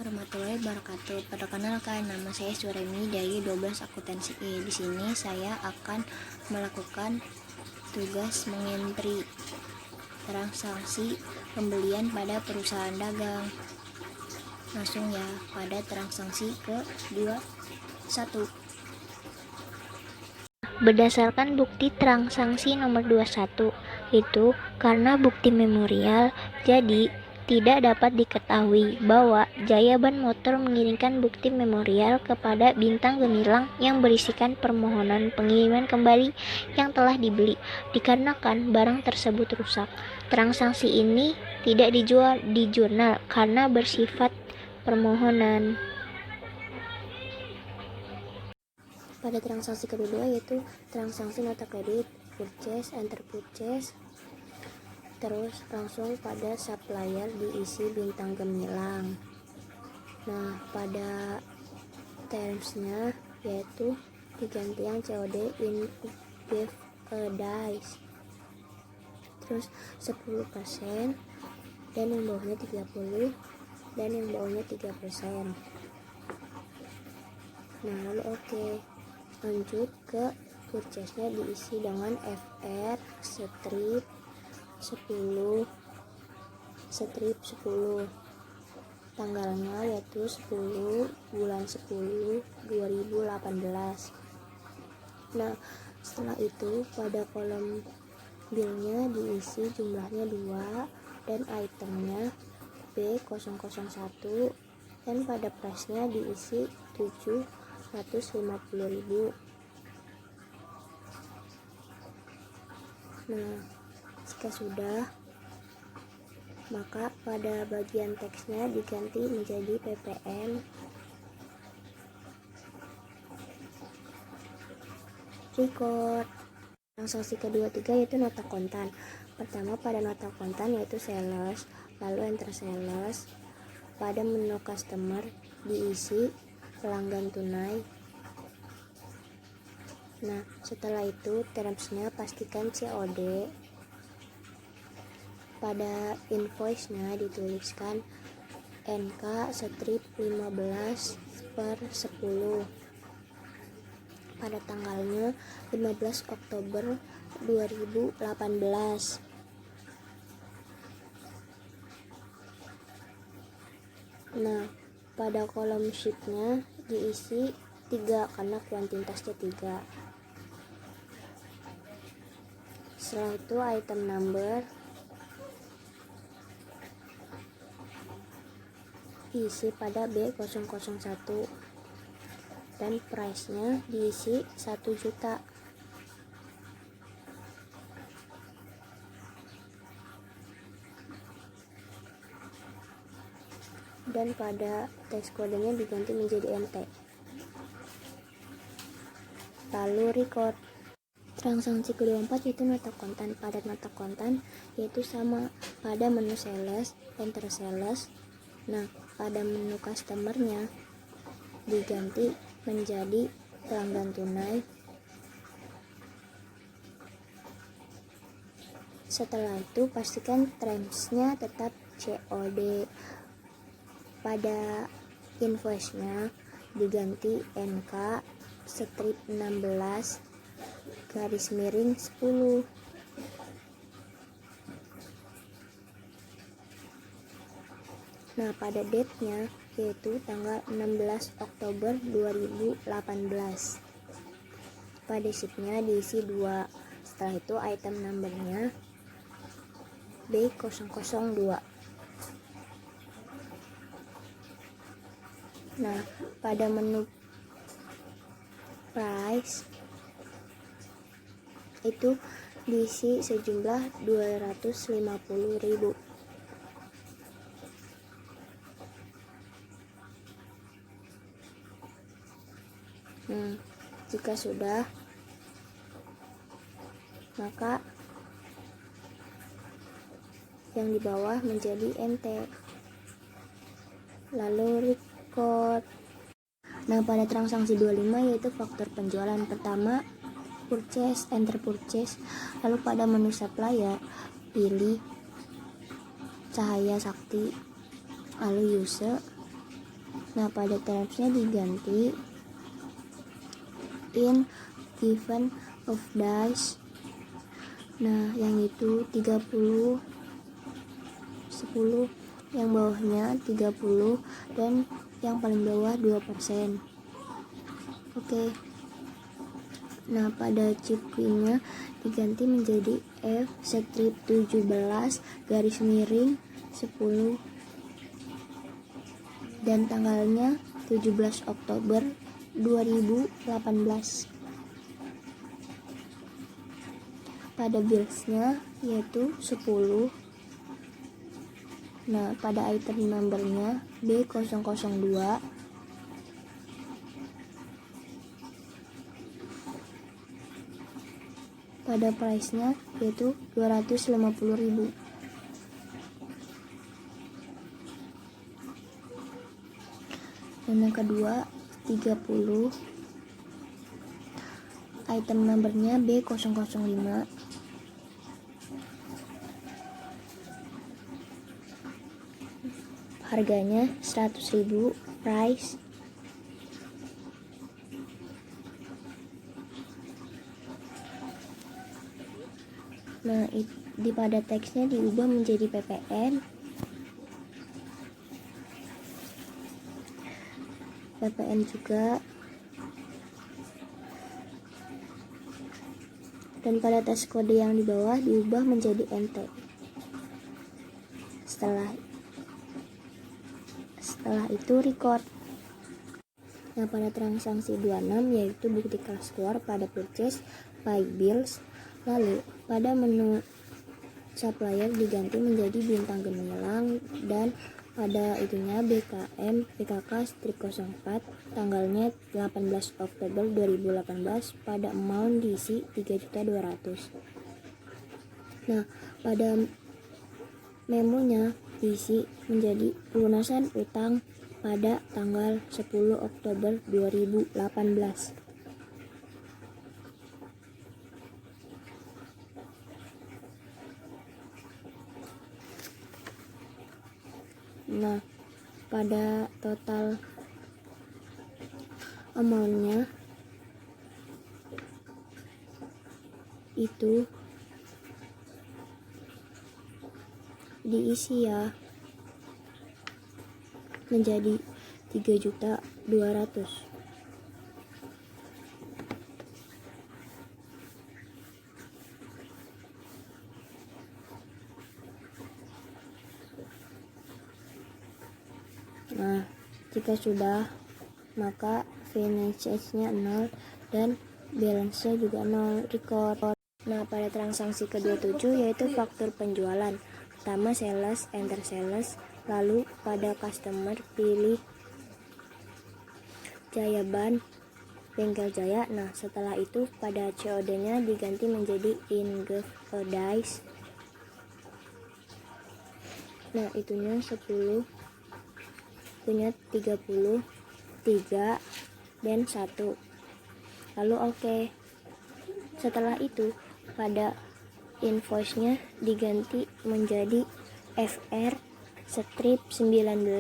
Warahmatullahi wabarakatuh. Perkenalkan, nama saya Suremi dari 12 akuntansi E. Di sini saya akan melakukan tugas mengentri transaksi pembelian pada perusahaan dagang. Langsung ya pada transaksi ke-21. Berdasarkan bukti transaksi nomor 21, itu karena bukti memorial, jadi tidak dapat diketahui bahwa Jaya Ban Motor mengirimkan bukti memorial kepada Bintang Gemilang yang berisikan permohonan pengiriman kembali yang telah dibeli, dikarenakan barang tersebut rusak. Transaksi ini tidak dijual di jurnal karena bersifat permohonan. Pada transaksi kedua yaitu transaksi nota kredit, purchase, enter purchase, terus langsung pada supplier diisi Bintang Gemilang. Nah, pada termsnya yaitu diganti yang COD in give a dice, terus 10% dan yang bawahnya 30 dan yang bawahnya 3%. Nah, lalu oke. Lanjut ke purchase-nya diisi dengan FR strip 10 tanggalnya yaitu 10 bulan 10 2018. Nah, setelah itu pada kolom bill-nya diisi jumlahnya 2 dan itemnya B001 dan pada price-nya diisi 750.000. Nah, jika sudah, maka pada bagian teksnya diganti menjadi PPN record. Transaksi kedua-tiga yaitu nota kontan. Pertama pada nota kontan yaitu sales, lalu enter sales. Pada menu customer diisi pelanggan tunai. Nah, setelah itu termsnya pastikan COD. Pada invoice-nya dituliskan NK strip 15/10. Pada tanggalnya 15 Oktober 2018. Nah, pada kolom sheet-nya diisi 3 karena kuantitasnya 3. Setelah itu item number diisi pada B001 dan price-nya diisi 1 juta. Dan pada teks kodenya diganti menjadi MT. Lalu record. Transaksi ke-24 yaitu nota kontan. Pada nota kontan yaitu sama pada menu sales, enter sales. Nah, pada menu customer-nya diganti menjadi pelanggan tunai. Setelah itu pastikan termsnya tetap COD. Pada invoice-nya diganti NK strip 16 garis miring 10. Nah, pada date-nya yaitu tanggal 16 Oktober 2018. Pada sheet-nya diisi 2. Setelah itu item number-nya B002. Nah, pada menu price itu diisi sejumlah 250.000. Jika sudah, maka yang di bawah menjadi MT. Lalu record. Nah, pada transaksi 25 yaitu faktor penjualan. Pertama purchase, enter purchase. Lalu pada menu supplier pilih Cahaya Sakti, lalu user, Nah, pada termsnya diganti in given of dice. Nah, yang itu 30, 10, yang bawahnya 30, dan yang paling bawah 2%. Oke. Nah, pada chip pinnya diganti menjadi F strip 17 garis miring 10 dan tanggalnya 17 Oktober 2018. Pada billsnya yaitu 10. Nah, pada item numbernya B002. Pada price-nya yaitu 250.000. Dan yang kedua 30. Item numbernya B005. Harganya 100.000. Price nah di pada teksnya diubah menjadi PPN juga, dan pada teks kode yang di bawah diubah menjadi NT. Setelah itu record. Nah, pada transaksi 26 yaitu bukti cash keluar pada purchase by bills. Lalu pada menu supplier diganti menjadi bintang gemilang, dan pada itunya BKM PKK strip 04 tanggalnya 18 Oktober 2018 pada amount diisi 3.200.000. Nah, pada memonya diisi menjadi pelunasan utang pada tanggal 10 Oktober 2018. Nah, pada total amountnya itu diisi ya menjadi 3.200.000. Nah, jika sudah, maka finance-nya 0 dan balance-nya juga 0. Record. Nah, pada transaksi ke-27 yaitu faktur penjualan. Pertama sales, enter sales, lalu pada customer pilih Jaya Ban, Bengkel Jaya. Nah, setelah itu pada COD-nya diganti menjadi in give a dice. Nah, itunya 10, punya 30, 3, dan 1. Lalu oke. Setelah itu pada invoice-nya diganti menjadi FR strip 19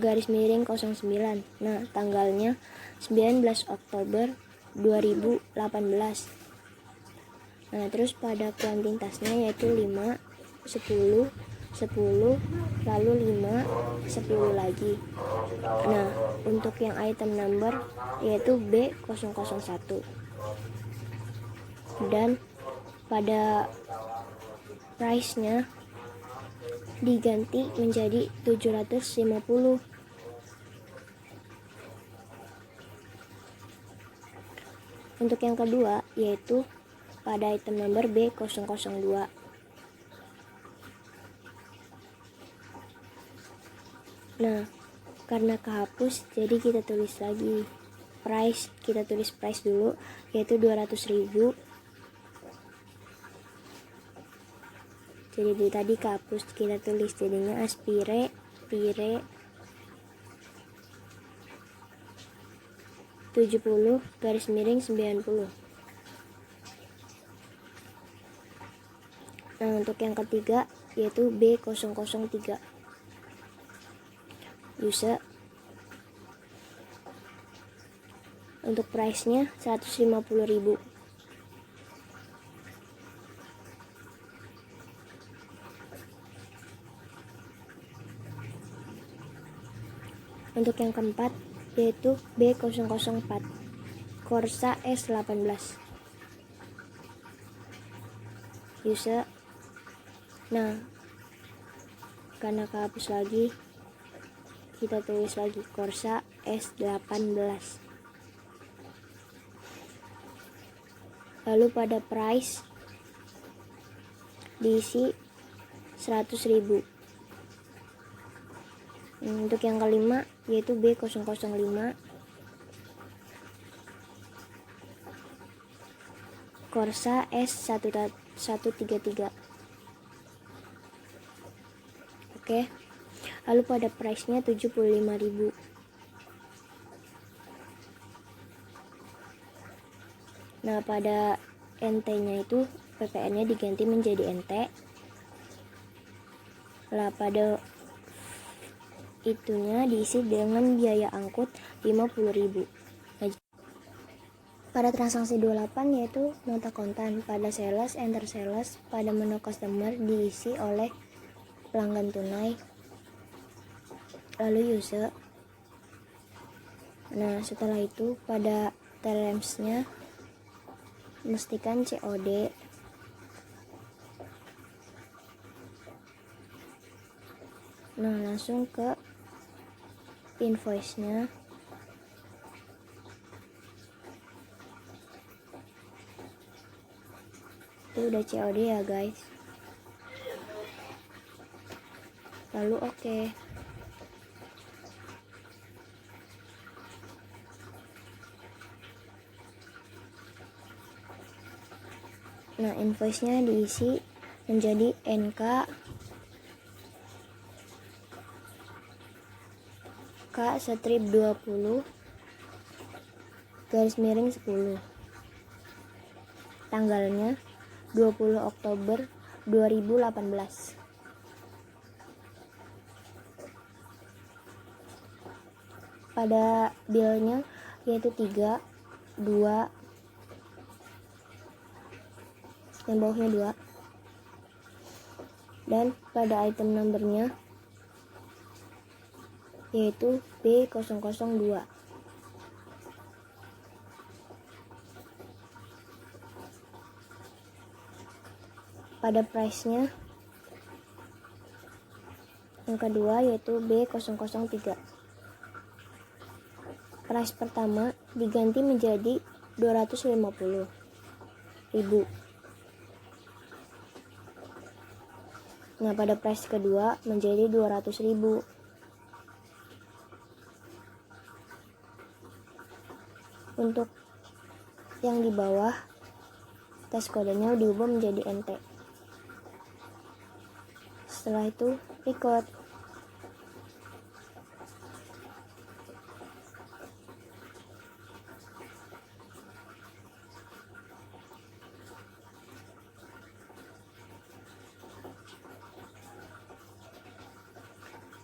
garis miring 09. Nah, tanggalnya 19 Oktober 2018. Nah, terus pada kuantitasnya yaitu 5, 10, 10, lalu 5, 10 lagi. Nah, untuk yang item number yaitu B001. Dan pada price-nya diganti menjadi 750. Untuk yang kedua yaitu pada item number B002. Nah, karena kehapus jadi kita tulis lagi price, kita tulis price dulu yaitu 200.000. Jadi di tadi kehapus, kita tulis jadinya aspire pire 70 garis miring 90. Nah, untuk yang ketiga yaitu B003. use. Untuk price-nya 150.000. Untuk yang keempat yaitu B004 Corsa S18 use. Nah, karena kehapus lagi, kita tulis lagi Corsa S18. Lalu pada price diisi 100.000. Untuk yang kelima yaitu B005 Corsa S133. Oke. Lalu pada price-nya 75.000. Nah, pada NT-nya itu PPN-nya diganti menjadi NT. Lah, pada itunya diisi dengan biaya angkut 50.000. Nah, pada transaksi 28 yaitu nota kontan, pada sales, enter sales, pada menu customer diisi oleh pelanggan tunai, lalu use. Nah, setelah itu pada terms-nya mestikan COD. Nah, langsung ke invoice-nya. Itu udah COD ya guys. Lalu oke. Nah, invoice-nya diisi menjadi NK strip 20 garis miring 10. Tanggalnya 20 Oktober 2018. Pada bilnya yaitu 3, 2, yang bawahnya 2, dan pada item numbernya yaitu B002. Pada price-nya yang kedua yaitu B003. Price pertama diganti menjadi 250.000. Nah, pada price kedua menjadi 200.000. Untuk yang di bawah, tes kodenya diubah menjadi NT. Setelah itu record.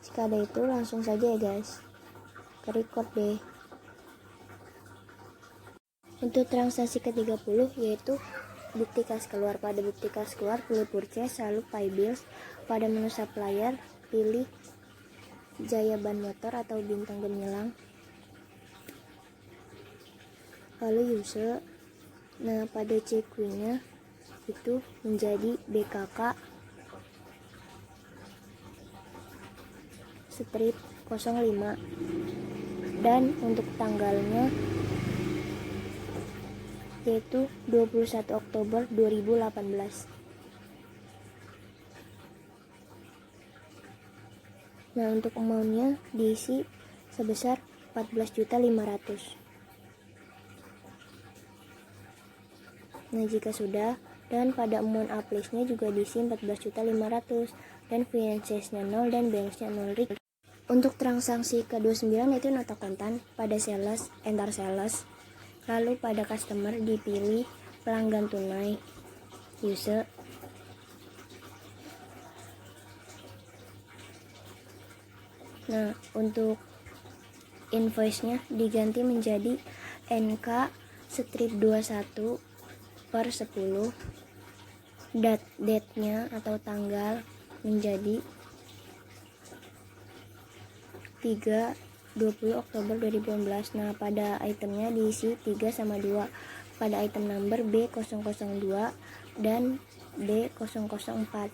Jika ada itu langsung saja ya guys ke record deh. Untuk transaksi ke-30 yaitu bukti kas keluar. Pada bukti kas keluar pilih purchase, lalu pay bills. Pada menu supplier pilih Jaya Ban Motor atau bintang gemilang, lalu use. Nah, pada CQ-nya itu menjadi BKK strip 05, dan untuk tanggalnya yaitu 21 Oktober 2018. Nah, untuk amount-nya diisi sebesar 14.500.000. Nah, jika sudah, dan pada amount uplist-nya juga diisi 14.500.000 dan finances-nya 0 dan balance-nya 0. Untuk transaksi ke-29 yaitu nota kontan, pada sales, enter sales, lalu pada customer dipilih pelanggan tunai, use. Nah, untuk invoice-nya diganti menjadi NK strip 21 per 10. Date-nya atau tanggal menjadi 20 Oktober 2018. Nah, pada itemnya diisi 3 sama 2. Pada item number B002 dan B004.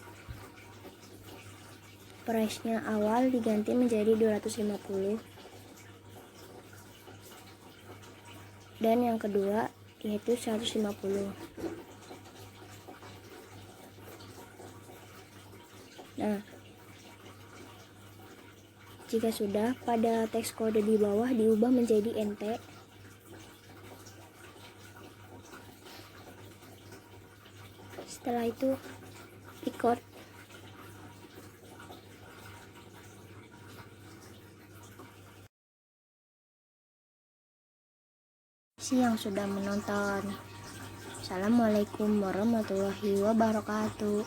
Price-nya awal diganti menjadi 250. Dan yang kedua yaitu 150. Nah, jika sudah, pada teks kode di bawah diubah menjadi NT. Setelah itu record. Yang sudah menonton. Assalamualaikum warahmatullahi wabarakatuh.